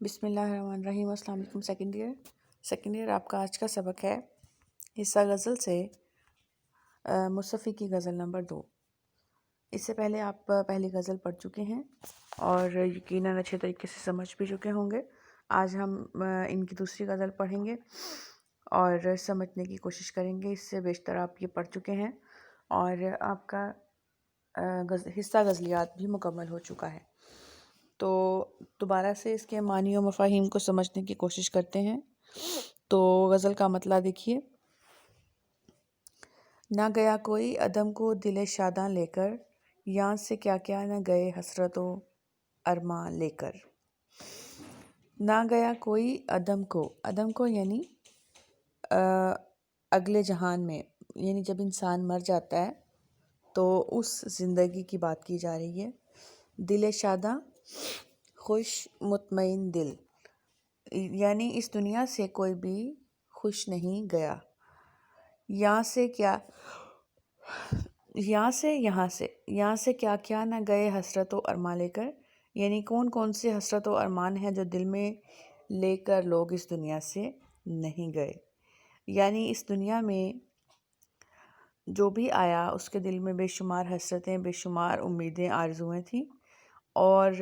بسم اللہ الرحمن الرحیم۔ السلام علیکم سیکنڈ ایئر آپ کا آج کا سبق ہے حصہ غزل سے مصطفی کی غزل نمبر 2۔ اس سے پہلے آپ پہلی غزل پڑھ چکے ہیں اور یقیناً اچھے طریقے سے سمجھ بھی چکے ہوں گے۔ آج ہم ان کی دوسری غزل پڑھیں گے اور سمجھنے کی کوشش کریں گے۔ اس سے بیشتر آپ یہ پڑھ چکے ہیں اور آپ کا حصہ غزلیات بھی مکمل ہو چکا ہے۔ تو دوبارہ سے اس کے معنی و مفاہیم کو سمجھنے کی کوشش کرتے ہیں۔ تو غزل کا مطلب دیکھیے۔ نہ گیا کوئی عدم کو دل شاداں لے کر، یہاں سے کیا کیا نہ گئے حسرت و ارماں لے کر۔ نہ گیا کوئی عدم کو یعنی اگلے جہان میں، یعنی جب انسان مر جاتا ہے تو اس زندگی کی بات کی جا رہی ہے۔ دل شاداں خوش مطمئن دل، یعنی اس دنیا سے کوئی بھی خوش نہیں گیا۔ یہاں سے کیا کیا نہ گئے حسرت و ارماں لے کر، یعنی کون کون سے حسرت و ارمان ہیں جو دل میں لے کر لوگ اس دنیا سے نہیں گئے۔ یعنی اس دنیا میں جو بھی آیا اس کے دل میں بے شمار حسرتیں، بے شمار امیدیں، آرزویں تھیں، اور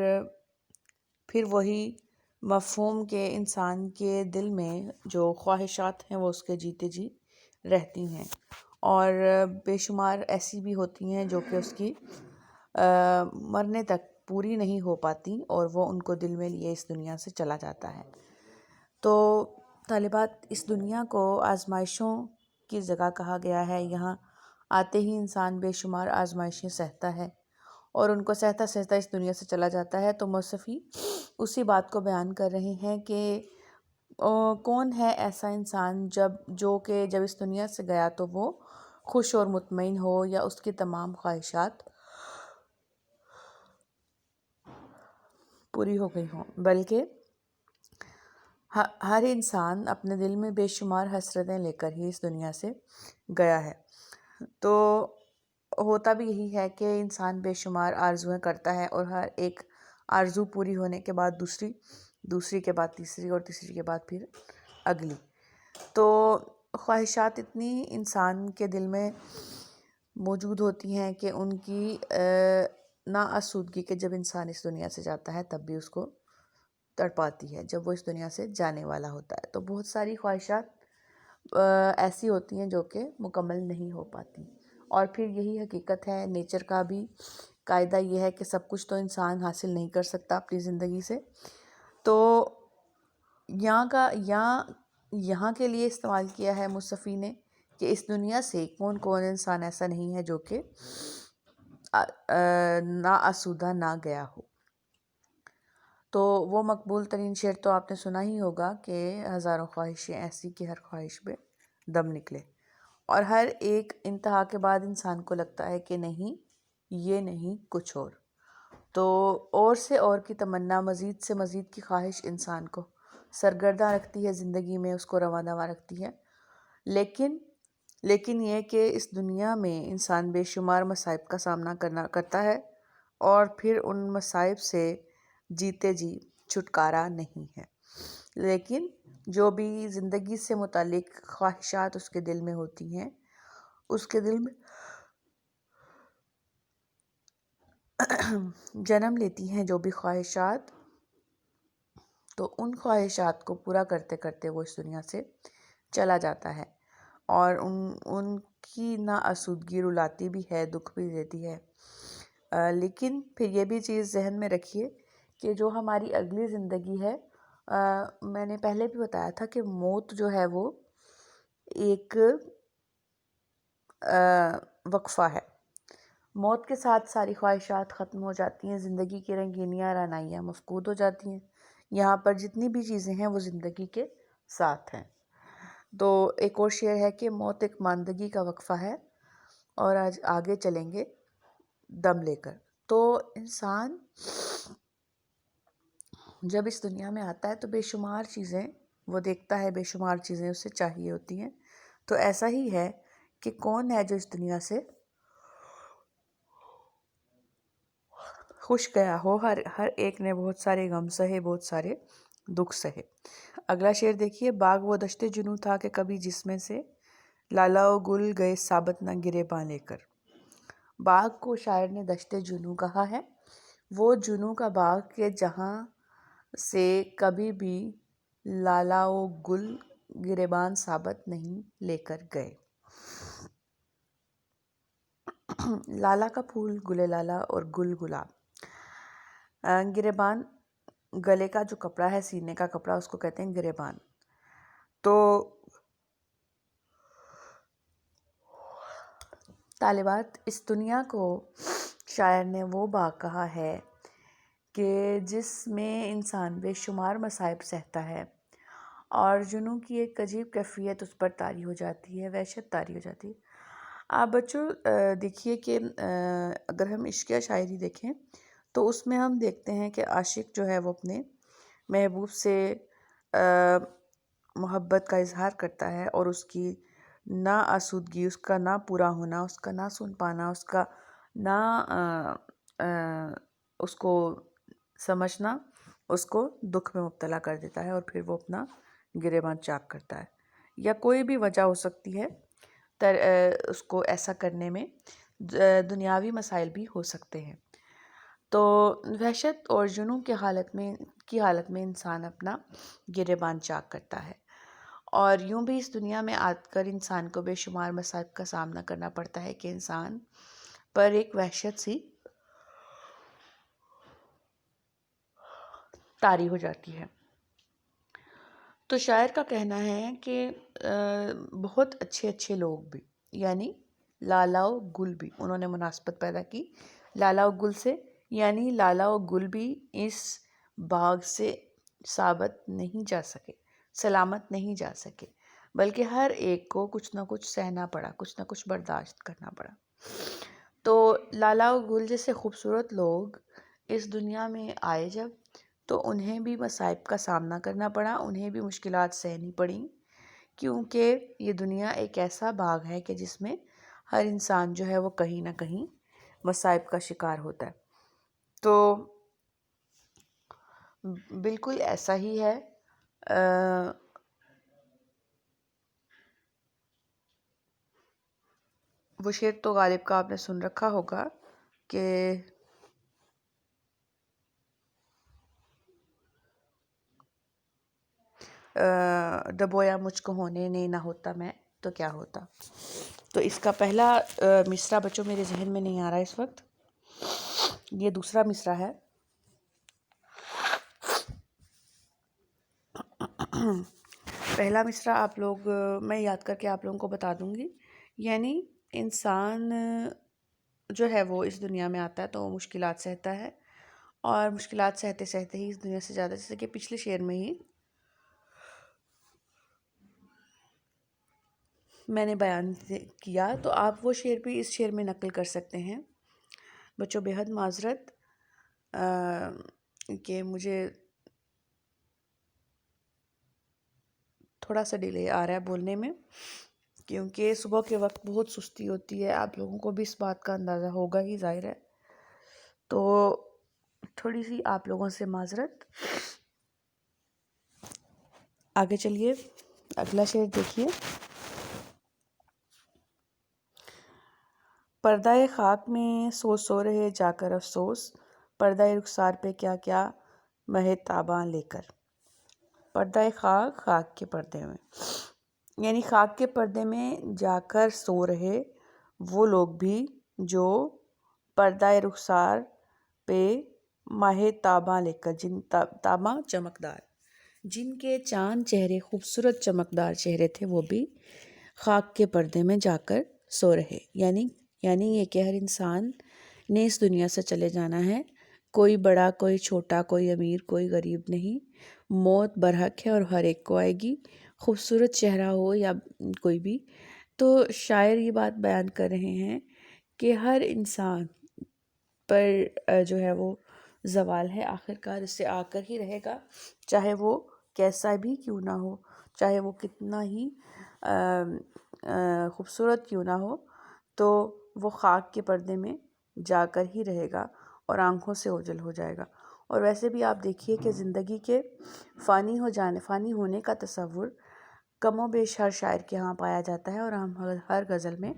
پھر وہی مفہوم کے انسان کے دل میں جو خواہشات ہیں وہ اس کے جیتے جی رہتی ہیں، اور بے شمار ایسی بھی ہوتی ہیں جو کہ اس کی مرنے تک پوری نہیں ہو پاتی اور وہ ان کو دل میں لیے اس دنیا سے چلا جاتا ہے۔ تو طالبات، اس دنیا کو آزمائشوں کی جگہ کہا گیا ہے۔ یہاں آتے ہی انسان بے شمار آزمائشیں سہتا ہے اور ان کو سہتا سہتا اس دنیا سے چلا جاتا ہے۔ تو مصطفی اسی بات کو بیان کر رہے ہیں کہ کون ہے ایسا انسان جو کہ جب اس دنیا سے گیا تو وہ خوش اور مطمئن ہو، یا اس کی تمام خواہشات پوری ہو گئی ہوں، بلکہ ہر انسان اپنے دل میں بے شمار حسرتیں لے کر ہی اس دنیا سے گیا ہے۔ تو ہوتا بھی یہی ہے کہ انسان بے شمار آرزویں کرتا ہے، اور ہر ایک آرزو پوری ہونے کے بعد دوسری کے بعد تیسری، اور تیسری کے بعد پھر اگلی۔ تو خواہشات اتنی انسان کے دل میں موجود ہوتی ہیں کہ ان کی ناآسودگی کے جب انسان اس دنیا سے جاتا ہے تب بھی اس کو تڑپاتی ہے، جب وہ اس دنیا سے جانے والا ہوتا ہے۔ تو بہت ساری خواہشات ایسی ہوتی ہیں جو کہ مکمل نہیں ہو پاتی، اور پھر یہی حقیقت ہے۔ نیچر کا بھی قاعدہ یہ ہے کہ سب کچھ تو انسان حاصل نہیں کر سکتا اپنی زندگی سے۔ تو یہاں کے لیے استعمال کیا ہے مصطفی نے کہ اس دنیا سے کون کون انسان ایسا نہیں ہے جو کہ نا آسودہ نہ گیا ہو۔ تو وہ مقبول ترین شعر تو آپ نے سنا ہی ہوگا کہ ہزاروں خواہشیں ایسی کہ ہر خواہش پہ دم نکلے، اور ہر ایک انتہا کے بعد انسان کو لگتا ہے کہ نہیں، یہ نہیں، کچھ اور۔ تو اور سے اور کی تمنا، مزید سے مزید کی خواہش انسان کو سرگرداں رکھتی ہے زندگی میں، اس کو رواں دواں رکھتی ہے۔ لیکن یہ کہ اس دنیا میں انسان بے شمار مصائب کا سامنا کرتا ہے، اور پھر ان مصائب سے جیتے جی چھٹکارا نہیں ہے۔ لیکن جو بھی زندگی سے متعلق خواہشات اس کے دل میں ہوتی ہیں، اس کے دل میں جنم لیتی ہیں جو بھی خواہشات، تو ان خواہشات کو پورا کرتے کرتے وہ اس دنیا سے چلا جاتا ہے، اور ان کی ناآسودگی رلاتی بھی ہے، دکھ بھی دیتی ہے۔ لیکن پھر یہ بھی چیز ذہن میں رکھیے کہ جو ہماری اگلی زندگی ہے، میں نے پہلے بھی بتایا تھا کہ موت جو ہے وہ ایک وقفہ ہے۔ موت کے ساتھ ساری خواہشات ختم ہو جاتی ہیں، زندگی کی رنگینیاں رعنائیاں مفقود ہو جاتی ہیں۔ یہاں پر جتنی بھی چیزیں ہیں وہ زندگی کے ساتھ ہیں۔ تو ایک اور شعر ہے کہ موت ایک ماندگی کا وقفہ ہے، اور آج آگے چلیں گے دم لے کر۔ تو انسان جب اس دنیا میں آتا ہے تو بے شمار چیزیں وہ دیکھتا ہے، بے شمار چیزیں اسے چاہیے ہوتی ہیں۔ تو ایسا ہی ہے کہ کون ہے جو اس دنیا سے خوش گیا ہو۔ ہر ایک نے بہت سارے غم سہے، بہت سارے دکھ سہے۔ اگلا شعر دیکھیے، باغ وہ دشت جنوں تھا کہ کبھی جس میں سے لالا و گل گئے ثابت نہ گرے باں لے کر۔ باغ کو شاعر نے دشت جنوں کہا ہے، وہ جنوں کا باغ کہ جہاں سے کبھی بھی لالا و گل گریبان ثابت نہیں لے کر گئے۔ لالا کا پھول گل لالا اور گل گلاب۔ گریبان گلے کا جو کپڑا ہے، سینے کا کپڑا، اس کو کہتے ہیں گریبان۔ تو طالبات، اس دنیا کو شاعر نے وہ باغ کہا ہے کہ جس میں انسان بے شمار مصائب سہتا ہے اور جنوں کی ایک عجیب کیفیت اس پر طاری ہو جاتی ہے، وحشت طاری ہو جاتی ہے۔ آپ بچوں دیکھیے کہ اگر ہم عشقیہ شاعری دیکھیں تو اس میں ہم دیکھتے ہیں کہ عاشق جو ہے وہ اپنے محبوب سے محبت کا اظہار کرتا ہے، اور اس کی نا آسودگی، اس کا نہ پورا ہونا، اس کا نہ سن پانا، اس کا نہ اس کو سمجھنا اس کو دکھ میں مبتلا کر دیتا ہے، اور پھر وہ اپنا گریباں چاک کرتا ہے، یا کوئی بھی وجہ ہو سکتی ہے اس کو ایسا کرنے میں، دنیاوی مسائل بھی ہو سکتے ہیں۔ تو وحشت اور جنوں کی حالت میں انسان اپنا گریبان چاک کرتا ہے، اور یوں بھی اس دنیا میں آ کر انسان کو بے شمار مصائب کا سامنا کرنا پڑتا ہے کہ انسان پر ایک وحشت سی طاری ہو جاتی ہے۔ تو شاعر کا کہنا ہے کہ بہت اچھے اچھے لوگ بھی، یعنی لالا و گل بھی، انہوں نے مناسبت پیدا کی لالا و گل سے، یعنی لالا و گل بھی اس باغ سے ثابت نہیں جا سکے، سلامت نہیں جا سکے، بلکہ ہر ایک کو کچھ نہ کچھ سہنا پڑا، کچھ نہ کچھ برداشت کرنا پڑا۔ تو لالا و گل جیسے خوبصورت لوگ اس دنیا میں آئے جب، تو انہیں بھی مصائب کا سامنا کرنا پڑا، انہیں بھی مشکلات سہنی پڑیں، کیونکہ یہ دنیا ایک ایسا باغ ہے کہ جس میں ہر انسان جو ہے وہ کہیں نہ کہیں مصائب کا شکار ہوتا ہے۔ تو بالکل ایسا ہی ہے۔ وہ شعر تو غالب کا آپ نے سن رکھا ہوگا کہ ڈبویا مجھ کو ہونے نے نہ ہوتا میں تو کیا ہوتا۔ تو اس کا پہلا مصرع بچوں میرے ذہن میں نہیں آ رہا اس وقت، یہ دوسرا مصرع ہے۔ پہلا مصرع آپ لوگ میں یاد کر کے آپ لوگوں کو بتا دوں گی، یعنی انسان جو ہے وہ اس دنیا میں آتا ہے تو وہ مشکلات سہتا ہے، اور مشکلات سہتے سہتے ہی اس دنیا سے زیادہ، جیسے کہ پچھلے شعر میں ہی میں نے بیان کیا، تو آپ وہ شعر بھی اس شعر میں نقل کر سکتے ہیں۔ بچوں بے حد معذرت کہ مجھے تھوڑا سا ڈیلے آ رہا ہے بولنے میں، کیونکہ صبح کے وقت بہت سستی ہوتی ہے، آپ لوگوں کو بھی اس بات کا اندازہ ہوگا ہی، ظاہر ہے۔ تو تھوڑی سی آپ لوگوں سے معذرت۔ آگے چلیے، اگلا شعر دیکھیے۔ پردہ خاک میں سو رہے جا کر افسوس، پردہ رخسار پہ کیا کیا مہ تاباں لے کر۔ پردہ خاک، خاک کے پردے میں، یعنی خاک کے پردے میں جا کر سو رہے وہ لوگ بھی جو پردہ رخسار پہ ماہ تاباں لے کر، جن تاباں چمکدار، جن کے چاند چہرے خوبصورت چمکدار چہرے تھے، وہ بھی خاک کے پردے میں جا کر سو رہے، یعنی یہ کہ ہر انسان نے اس دنیا سے چلے جانا ہے، کوئی بڑا کوئی چھوٹا، کوئی امیر کوئی غریب نہیں، موت برحق ہے اور ہر ایک کو آئے گی، خوبصورت چہرہ ہو یا کوئی بھی۔ تو شاعر یہ بات بیان کر رہے ہیں کہ ہر انسان پر جو ہے وہ زوال ہے، آخرکار اس سے آ کر ہی رہے گا، چاہے وہ کیسا بھی کیوں نہ ہو، چاہے وہ کتنا ہی خوبصورت کیوں نہ ہو، تو وہ خاک کے پردے میں جا کر ہی رہے گا اور آنکھوں سے اوجھل ہو جائے گا۔ اور ویسے بھی آپ دیکھیے کہ زندگی کے فانی ہونے کا تصور کم و بیش ہر شاعر کے ہاں پایا جاتا ہے، اور ہم ہر غزل میں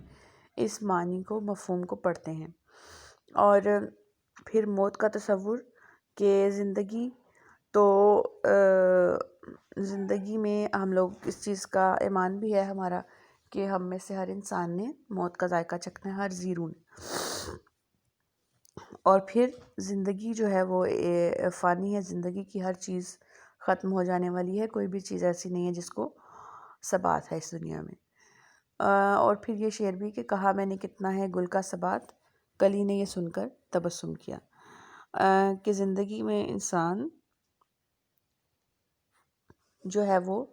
اس معنی کو، مفہوم کو پڑھتے ہیں۔ اور پھر موت کا تصور کہ زندگی تو زندگی میں ہم لوگ اس چیز کا ایمان بھی ہے ہمارا کہ ہم میں سے ہر انسان نے موت کا ذائقہ چکھنا ہے، ہر زیرو نے۔ اور پھر زندگی جو ہے وہ فانی ہے، زندگی کی ہر چیز ختم ہو جانے والی ہے، کوئی بھی چیز ایسی نہیں ہے جس کو ثبات ہے اس دنیا میں۔ اور پھر یہ شعر بھی کہ کہا میں نے کتنا ہے گل کا ثبات، کلی نے یہ سن کر تبسم کیا، کہ زندگی میں انسان جو ہے وہ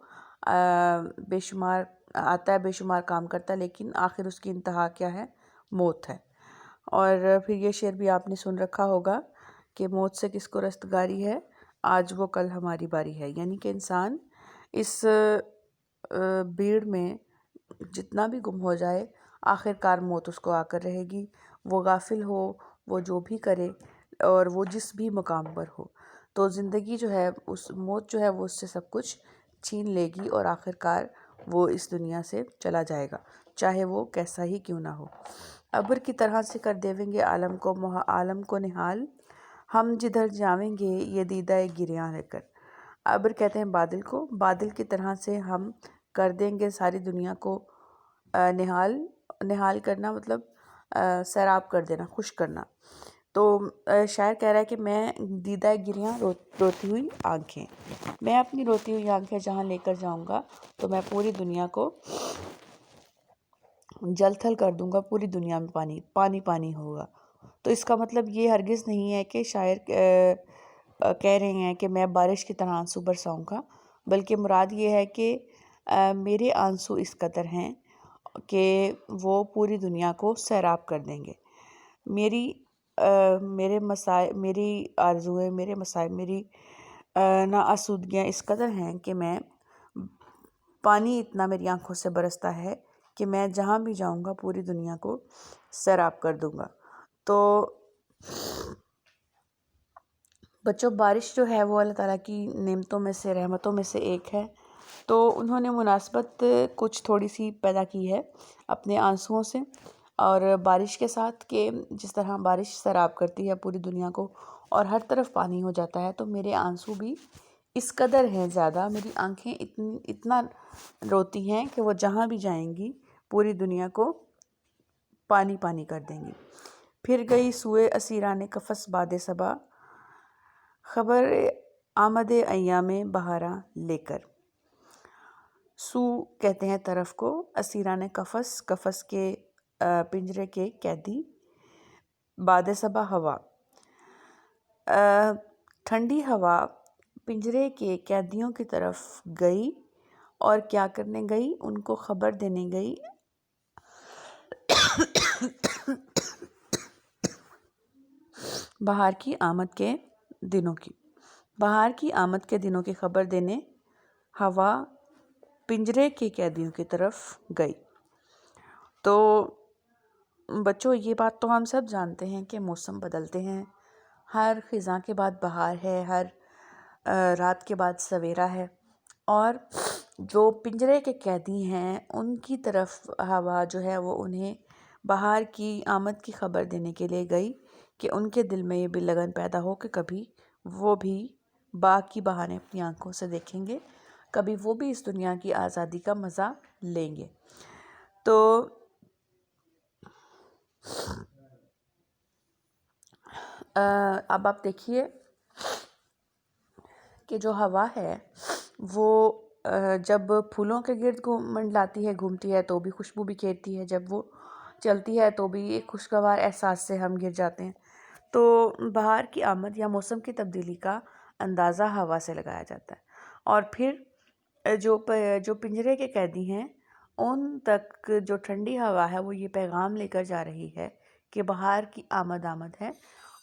بے شمار آتا ہے، بے شمار کام کرتا ہے، لیکن آخر اس کی انتہا کیا ہے؟ موت ہے۔ اور پھر یہ شعر بھی آپ نے سن رکھا ہوگا کہ موت سے کس کو رستگاری ہے، آج وہ کل ہماری باری ہے، یعنی کہ انسان اس بھیڑ میں جتنا بھی گم ہو جائے، آخر کار موت اس کو آ کر رہے گی، وہ غافل ہو، وہ جو بھی کرے، اور وہ جس بھی مقام پر ہو، تو زندگی جو ہے موت جو ہے وہ اس سے سب کچھ چھین لے گی، اور آخر کار وہ اس دنیا سے چلا جائے گا، چاہے وہ کیسا ہی کیوں نہ ہو۔ ابر کی طرح سے کر دیویں گے عالم کو نہال، ہم جدھر جاویں گے یہ دیدہ گریاں لے کر۔ ابر کہتے ہیں بادل کو، بادل کی طرح سے ہم کر دیں گے ساری دنیا کو نہال کرنا، مطلب سیراب کر دینا، خشک کرنا۔ تو شاعر کہہ رہا ہے کہ میں دیدہ گریاں روتی ہوئی آنکھیں، میں اپنی روتی ہوئی آنکھیں جہاں لے کر جاؤں گا تو میں پوری دنیا کو جل تھل کر دوں گا، پوری دنیا میں پانی پانی ہوگا۔ تو اس کا مطلب یہ ہرگز نہیں ہے کہ شاعر کہہ رہے ہیں کہ میں بارش کی طرح آنسو برساؤں گا، بلکہ مراد یہ ہے کہ میرے آنسو اس قدر ہیں کہ وہ پوری دنیا کو سیراب کر دیں گے۔ میری آرزوئیں، میرے مسائب، میری ناآسودگیاں اس قدر ہیں کہ میں پانی اتنا میری آنکھوں سے برستا ہے کہ میں جہاں بھی جاؤں گا پوری دنیا کو سیراب کر دوں گا۔ تو بچوں، بارش جو ہے وہ اللہ تعالیٰ کی نعمتوں میں سے، رحمتوں میں سے ایک ہے، تو انہوں نے مناسبت کچھ تھوڑی سی پیدا کی ہے اپنے آنسوؤں سے، اور بارش کے ساتھ، کہ جس طرح بارش سیراب کرتی ہے پوری دنیا کو اور ہر طرف پانی ہو جاتا ہے، تو میرے آنسو بھی اس قدر ہیں زیادہ، میری آنکھیں اتنا روتی ہیں کہ وہ جہاں بھی جائیں گی پوری دنیا کو پانی پانی کر دیں گی۔ پھر گئی سوئے اسیران قفس باد صبا، خبر آمد ایام بہاراں لے کر۔ سو کہتے ہیں طرف کو، اسیران قفس کے پنجرے کے قیدی، باد صبا ہوا، ٹھنڈی ہوا پنجرے کے قیدیوں کی طرف گئی، اور کیا کرنے گئی؟ ان کو خبر دینے گئی بہار کی آمد کے دنوں کی، بہار کی آمد کے دنوں کی خبر دینے ہوا پنجرے کے قیدیوں کی طرف گئی۔ تو بچوں، یہ بات تو ہم سب جانتے ہیں کہ موسم بدلتے ہیں، ہر خزاں کے بعد بہار ہے، ہر رات کے بعد سویرا ہے، اور جو پنجرے کے قیدی ہیں ان کی طرف ہوا جو ہے وہ انہیں بہار کی آمد کی خبر دینے کے لیے گئی، کہ ان کے دل میں یہ بھی لگن پیدا ہو کہ کبھی وہ بھی باغ کی بہاریں اپنی آنکھوں سے دیکھیں گے، کبھی وہ بھی اس دنیا کی آزادی کا مزہ لیں گے۔ تو اب آپ دیکھیے کہ جو ہوا ہے وہ جب پھولوں کے گرد منڈلاتی ہے، گھومتی ہے، تو بھی خوشبو بکھیرتی ہے، جب وہ چلتی ہے تو بھی ایک خوشگوار احساس سے ہم گر جاتے ہیں۔ تو بہار کی آمد یا موسم کی تبدیلی کا اندازہ ہوا سے لگایا جاتا ہے، اور پھر جو پنجرے کے قیدی ہیں ان تک جو ٹھنڈی ہوا ہے وہ یہ پیغام لے کر جا رہی ہے کہ بہار کی آمد ہے،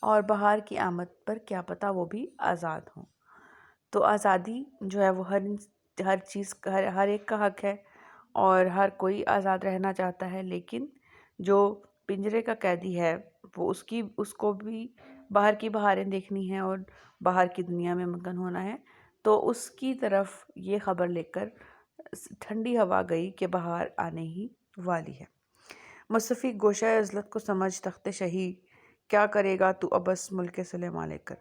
اور بہار کی آمد پر کیا پتہ وہ بھی آزاد ہوں۔ تو آزادی جو ہے وہ ہر چیز، ہر ایک کا حق ہے، اور ہر کوئی آزاد رہنا چاہتا ہے، لیکن جو پنجرے کا قیدی ہے وہ اس کو بھی باہر کی بہاریں دیکھنی ہیں اور باہر کی دنیا میں مگن ہونا ہے، تو اس کی طرف یہ خبر لے کر ٹھنڈی ہوا گئی کہ بہار آنے ہی والی ہے۔ مصطفی گوشہ عزلت کو سمجھ تخت شہی، کیا کرے گا تو ابس ملک سلیمان لے کر۔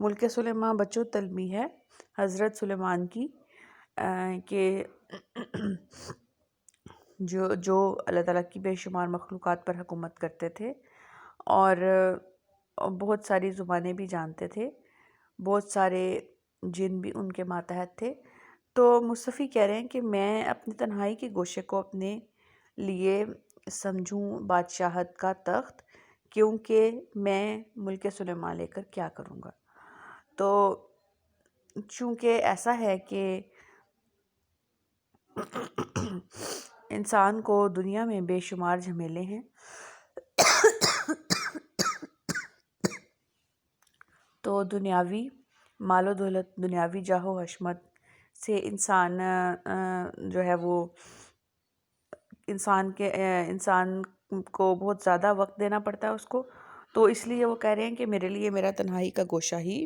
ملک سلیمان بچوں تلمی ہے حضرت سلیمان کی، کہ جو اللہ تعالیٰ کی بے شمار مخلوقات پر حکومت کرتے تھے، اور بہت ساری زبانیں بھی جانتے تھے، بہت سارے جن بھی ان کے ماتحت تھے۔ تو مصطفی کہہ رہے ہیں کہ میں اپنی تنہائی کے گوشے کو اپنے لیے سمجھوں بادشاہت کا تخت، کیونکہ میں ملک سلیمان لے کر کیا کروں گا۔ تو چونکہ ایسا ہے کہ انسان کو دنیا میں بے شمار جھمیلے ہیں، تو دنیاوی مال و دولت، دنیاوی جاہ و حشمت سے انسان جو ہے وہ انسان کو بہت زیادہ وقت دینا پڑتا ہے اس کو، تو اس لیے وہ کہہ رہے ہیں کہ میرے لیے میرا تنہائی کا گوشہ ہی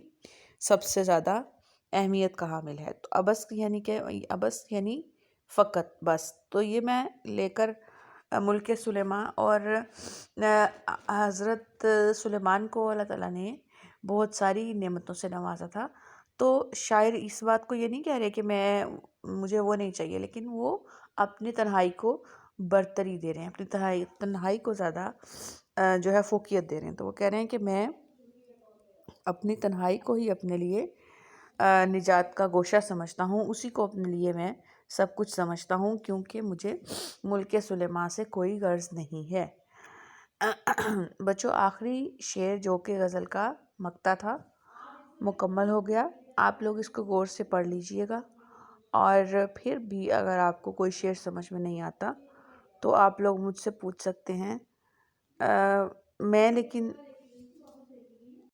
سب سے زیادہ اہمیت کا حامل ہے۔ تو ابس یعنی فقط، بس، تو یہ میں لے کر ملک سلیمان، اور حضرت سلیمان کو اللہ تعالیٰ نے بہت ساری نعمتوں سے نوازا تھا۔ تو شاعر اس بات کو یہ نہیں کہہ رہے کہ مجھے وہ نہیں چاہیے، لیکن وہ اپنی تنہائی کو برتری دے رہے ہیں، اپنی تنہائی کو زیادہ جو ہے فوقیت دے رہے ہیں۔ تو وہ کہہ رہے ہیں کہ میں اپنی تنہائی کو ہی اپنے لیے نجات کا گوشہ سمجھتا ہوں، اسی کو اپنے لیے میں سب کچھ سمجھتا ہوں، کیونکہ مجھے ملک سلیمان سے کوئی غرض نہیں ہے۔ بچوں، آخری شعر جو کہ غزل کا مقطع تھا مکمل ہو گیا۔ آپ لوگ اس کو غور سے پڑھ لیجئے گا، اور پھر بھی اگر آپ کو کوئی شعر سمجھ میں نہیں آتا تو آپ لوگ مجھ سے پوچھ سکتے ہیں۔ میں لیکن